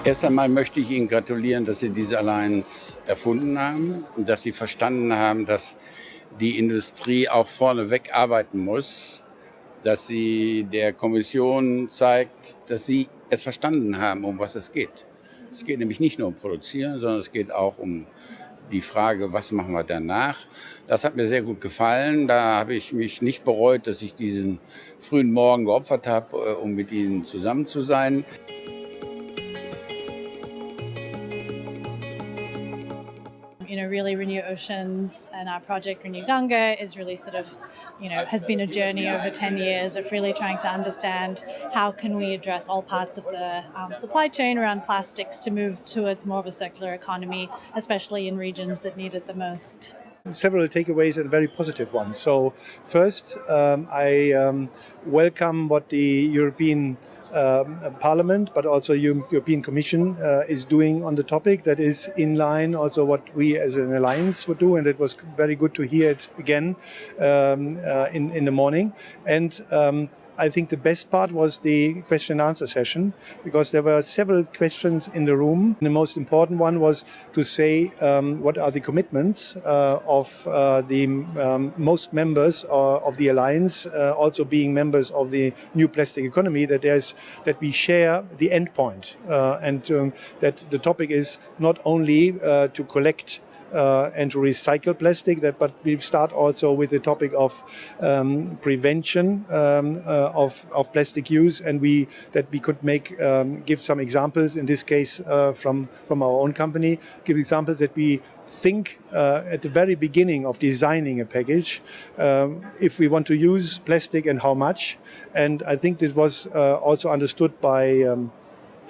Erst einmal möchte ich Ihnen gratulieren, dass Sie diese Alliance erfunden haben und dass Sie verstanden haben, dass die Industrie auch vorneweg arbeiten muss, dass sie der Kommission zeigt, dass sie es verstanden haben, um was es geht. Es geht nämlich nicht nur um Produzieren, sondern es geht auch um die Frage, was machen wir danach. Das hat mir sehr gut gefallen. Da habe ich mich nicht bereut, dass ich diesen frühen Morgen geopfert habe, um mit Ihnen zusammen zu sein. Really Renew Oceans and our project Renew Ganga is really has been a journey over 10 years of really trying to understand how can we address all parts of the supply chain around plastics to move towards more of a circular economy, especially in regions that need it the most. Several takeaways and very positive ones. So first, I welcome what the European Parliament, but also European Commission is doing on the topic. That is in line also what we as an alliance would do, and it was very good to hear it again in the morning. And I think the best part was the question and answer session, because there were several questions in the room. The most important one was to say what are the commitments of the most members of the alliance, also being members of the new plastic economy, that we share the end point, and that the topic is not only to collect and to recycle plastic, but we start also with the topic of prevention of plastic use, and that we could give some examples. In this case, from our own company, give examples that we think at the very beginning of designing a package, if we want to use plastic and how much. And I think this was also understood by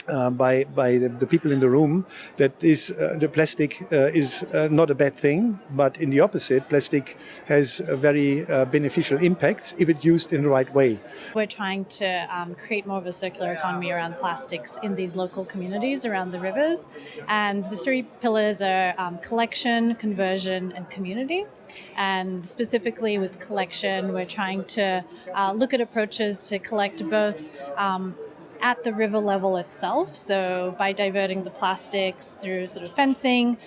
the people in the room, that the plastic is not a bad thing, but in the opposite, plastic has very beneficial impacts if it's used in the right way. We're trying to create more of a circular economy around plastics in these local communities around the rivers, and the three pillars are collection, conversion, and community. And specifically with collection, we're trying to look at approaches to collect both at the river level itself. So by diverting the plastics through fencing,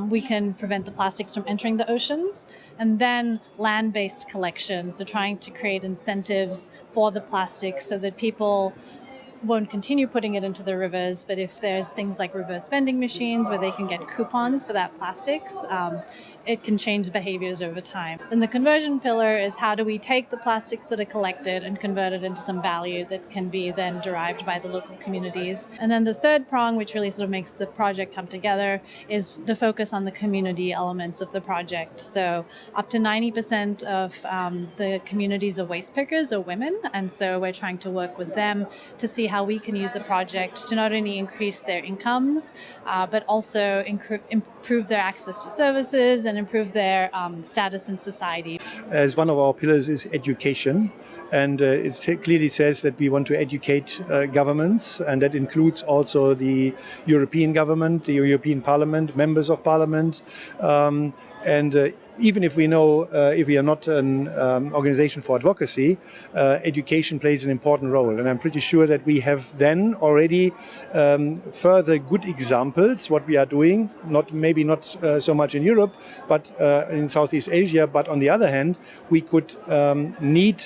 we can prevent the plastics from entering the oceans. And then land-based collection, so trying to create incentives for the plastics so that people won't continue putting it into the rivers, but if there's things like reverse vending machines where they can get coupons for that plastics, it can change behaviors over time. And the conversion pillar is how do we take the plastics that are collected and convert it into some value that can be then derived by the local communities. And then the third prong, which really makes the project come together, is the focus on the community elements of the project. So up to 90% of the communities of waste pickers are women, and so we're trying to work with them to see how we can use the project to not only increase their incomes, but also improve their access to services and improve their status in society. As one of our pillars is education, and it clearly says that we want to educate governments, and that includes also the European government, the European Parliament, members of Parliament. And even if we know, if we are not an organization for advocacy, education plays an important role. And I'm pretty sure that we have then already further good examples what we are doing, maybe not so much in Europe, but in Southeast Asia. But on the other hand, we could need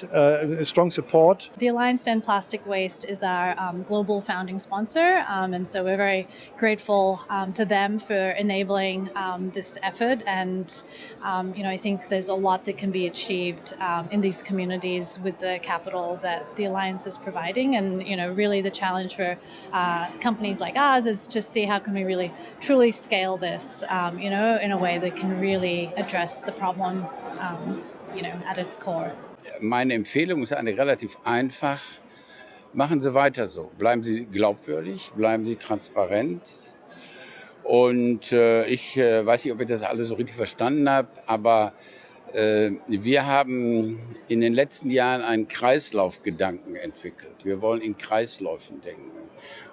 strong support. The Alliance to End Plastic Waste is our global founding sponsor, and so we're very grateful to them for enabling this effort. And I think there's a lot that can be achieved in these communities with the capital that the Alliance is providing. And, really the challenge for companies like ours is to see how can we really truly scale this, in a way that can really address the problem, at its core. Meine Empfehlung ist eine relativ einfach. Machen Sie weiter so. Bleiben Sie glaubwürdig, bleiben Sie transparent. Und ich weiß nicht, ob ich das alles so richtig verstanden habe, aber wir haben in den letzten Jahren einen Kreislaufgedanken entwickelt. Wir wollen in Kreisläufen denken.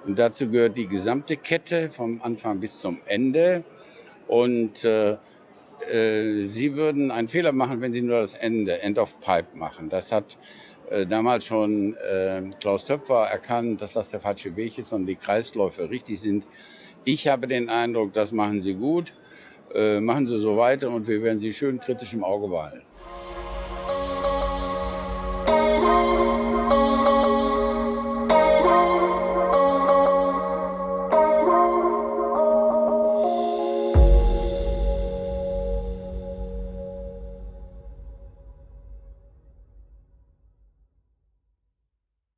Und dazu gehört die gesamte Kette vom Anfang bis zum Ende. Und Sie würden einen Fehler machen, wenn Sie nur das Ende, End of Pipe machen. Das hat damals schon Klaus Töpfer erkannt, dass das der falsche Weg ist und die Kreisläufe richtig sind. Ich habe den Eindruck, das machen Sie gut, machen Sie so weiter und wir werden Sie schön kritisch im Auge behalten.